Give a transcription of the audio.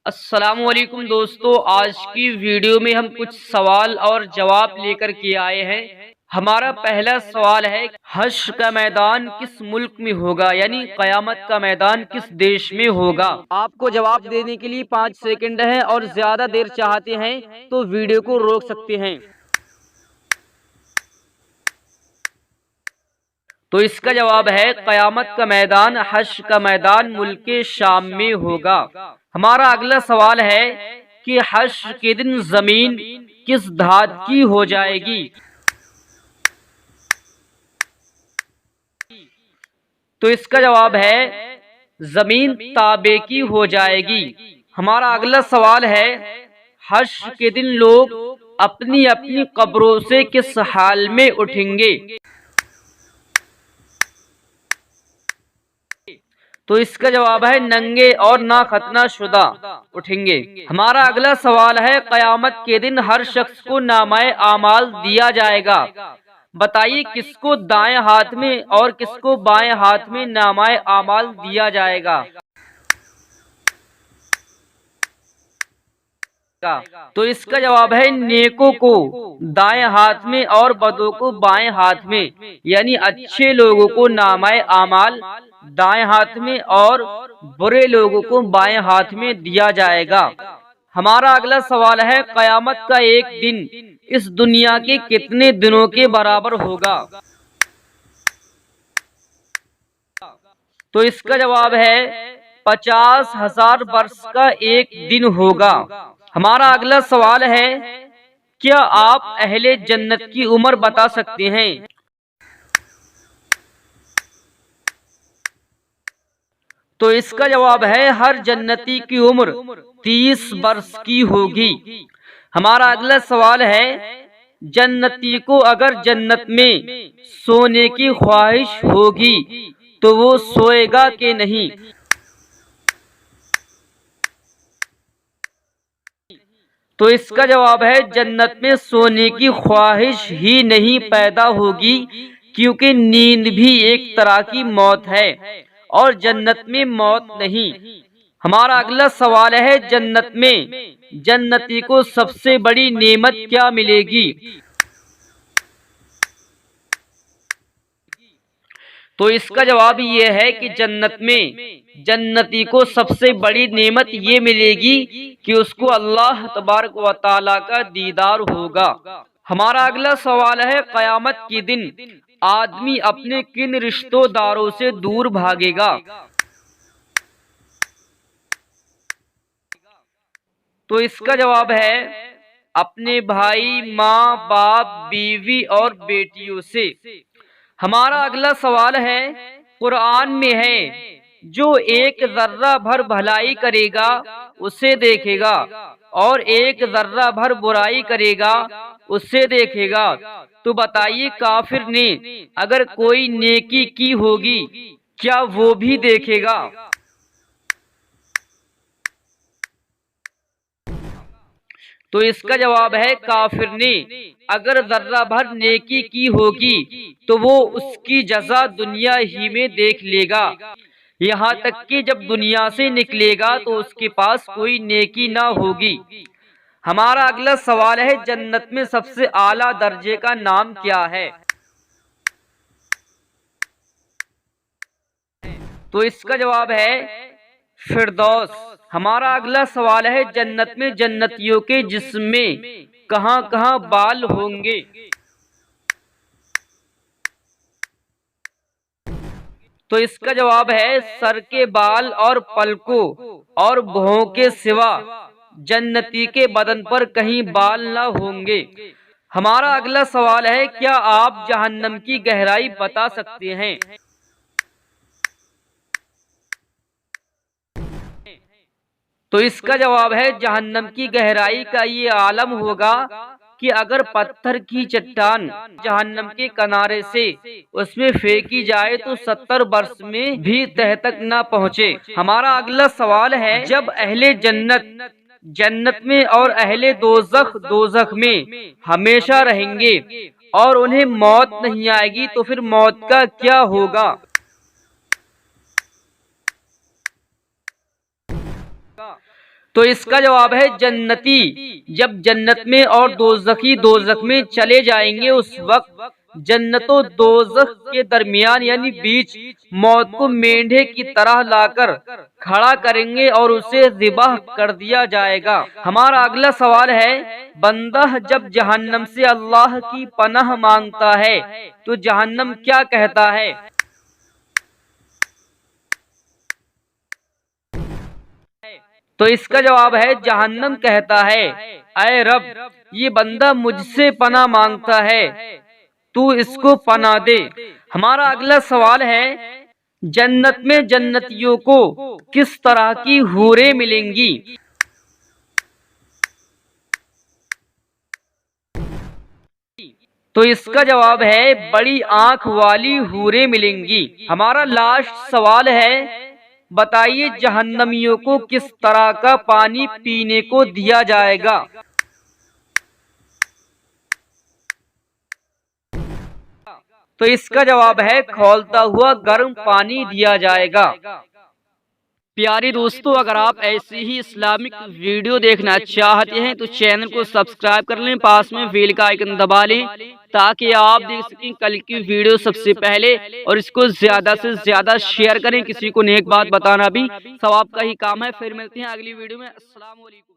السلام علیکم دوستو، آج کی ویڈیو میں ہم کچھ سوال اور جواب لے کر کے آئے ہیں۔ ہمارا پہلا سوال ہے، حشر کا میدان کس ملک میں ہوگا؟ یعنی قیامت کا میدان کس دیش میں ہوگا؟ آپ کو جواب دینے کے لیے 5 سیکنڈ ہے، اور زیادہ دیر چاہتے ہیں تو ویڈیو کو روک سکتے ہیں۔ تو اس کا جواب ہے قیامت کا میدان، حشر کا میدان ملک شام میں ہوگا۔ ہمارا اگلا سوال ہے کہ حشر کے دن زمین کس دھات کی ہو جائے گی؟ تو اس کا جواب ہے زمین تانبے کی ہو جائے گی۔ ہمارا اگلا سوال ہے، حشر کے دن لوگ اپنی اپنی قبروں سے کس حال میں اٹھیں گے؟ تو اس کا جواب ہے ننگے اور نہ ختنہ شدہ اٹھیں گے۔ ہمارا اگلا سوال ہے، قیامت کے دن ہر شخص کو نامہ اعمال دیا جائے گا، بتائیے کس کو دائیں ہاتھ میں اور کس کو بائیں ہاتھ میں نامہ اعمال دیا جائے گا؟ تو اس کا جواب ہے نیکوں کو دائیں ہاتھ میں اور بدوں کو بائیں ہاتھ میں، یعنی اچھے لوگوں کو نامہ اعمال دائیں ہاتھ میں اور برے لوگوں کو بائیں ہاتھ میں دیا جائے گا۔ ہمارا اگلا سوال ہے، قیامت کا ایک دن اس دنیا کے کتنے دنوں کے برابر ہوگا؟ تو اس کا جواب ہے 50,000 برس کا ایک دن ہوگا۔ ہمارا اگلا سوال ہے، کیا آپ اہل جنت کی عمر بتا سکتے ہیں؟ تو اس کا جواب ہے ہر جنتی کی عمر 30 برس کی ہوگی۔ ہمارا اگلا سوال ہے، جنتی کو اگر جنت میں سونے کی خواہش ہوگی تو وہ سوئے گا کہ نہیں؟ تو اس کا جواب ہے جنت میں سونے کی خواہش ہی نہیں پیدا ہوگی، کیونکہ نیند بھی ایک طرح کی موت ہے اور جنت میں موت نہیں۔ ہمارا اگلا سوال ہے، جنت میں جنتی کو سب سے بڑی نعمت کیا ملے گی؟ تو اس کا جواب یہ ہے کہ جنت میں جنتی کو سب سے بڑی نعمت یہ ملے گی کہ اس کو اللہ تبارک و تعالی کا دیدار ہوگا۔ ہمارا اگلا سوال ہے، قیامت کے دن آدمی اپنے کن رشتوں داروں سے دور بھاگے گا؟ تو اس کا جواب ہے اپنے بھائی، ماں، باپ، بیوی اور بیٹیوں سے۔ ہمارا اگلا سوال ہے، قرآن میں ہے جو ایک ذرہ بھر بھلائی کرے گا اسے دیکھے گا اور ایک ذرہ بھر برائی کرے گا اسے دیکھے گا، تو بتائیے کافر نے اگر کوئی نیکی کی ہوگی کیا وہ بھی دیکھے گا؟ تو اس کا جواب ہے کافر نے اگر ذرہ بھر نیکی کی ہوگی تو وہ اس کی جزا دنیا ہی میں دیکھ لے گا، یہاں تک کہ جب دنیا سے نکلے گا تو اس کے پاس کوئی نیکی نہ ہوگی۔ ہمارا اگلا سوال ہے، جنت میں سب سے اعلیٰ درجے کا نام کیا ہے؟ تو اس کا جواب ہے فردوس۔ ہمارا اگلا سوال ہے، جنت میں جنتیوں کے جسم میں کہاں کہاں بال ہوں گے؟ تو اس کا جواب ہے سر کے بال اور پلکوں اور بھووں کے سوا جنتی کے بدن پر کہیں بال نہ ہوں گے۔ ہمارا اگلا سوال ہے، کیا آپ جہنم کی گہرائی بتا سکتے ہیں؟ تو اس کا جواب ہے جہنم کی گہرائی کا یہ عالم ہوگا کہ اگر پتھر کی چٹان جہنم کے کنارے سے اس میں پھینکی جائے تو 70 برس میں بھی تہ تک نہ پہنچے۔ ہمارا اگلا سوال ہے، جب اہل جنت جنت میں اور اہل دوزخ دوزخ میں ہمیشہ رہیں گے اور انہیں موت نہیں آئے گی تو پھر موت کا کیا ہوگا؟ تو اس کا جواب ہے جنتی جب جنت میں اور دوزخی دوزخ میں چلے جائیں گے اس وقت جنت و دوزخ کے درمیان یعنی بیچ موت کو مینڈھے کی طرح لا کر کھڑا کریں گے اور اسے ذبح کر دیا جائے گا۔ ہمارا اگلا سوال ہے، بندہ جب جہنم سے اللہ کی پناہ مانگتا ہے تو جہنم کیا کہتا ہے؟ تو اس کا جواب ہے جہنم کہتا ہے، اے رب یہ بندہ مجھ سے پناہ مانگتا ہے تو اس کو پناہ دے۔ ہمارا اگلا سوال ہے، جنت میں جنتیوں کو کس طرح کی حوریں ملیں گی؟ تو اس کا جواب ہے بڑی آنکھ والی حوریں ملیں گی۔ ہمارا لاسٹ سوال ہے، بتائیے جہنمیوں کو کس طرح کا پانی پینے کو دیا جائے گا؟ تو اس کا جواب ہے کھولتا ہوا گرم پانی دیا جائے گا۔ پیاری دوستو، اگر آپ ایسی ہی اسلامک ویڈیو دیکھنا چاہتے ہیں تو چینل کو سبسکرائب کر لیں، پاس میں بیل کا آئیکن دبا لیں تاکہ آپ دیکھ سکیں کل کی ویڈیو سب سے پہلے، اور اس کو زیادہ سے زیادہ شیئر کریں۔ کسی کو نیک بات بتانا بھی ثواب کا ہی کام ہے۔ پھر ملتے ہیں اگلی ویڈیو میں۔ السلام علیکم۔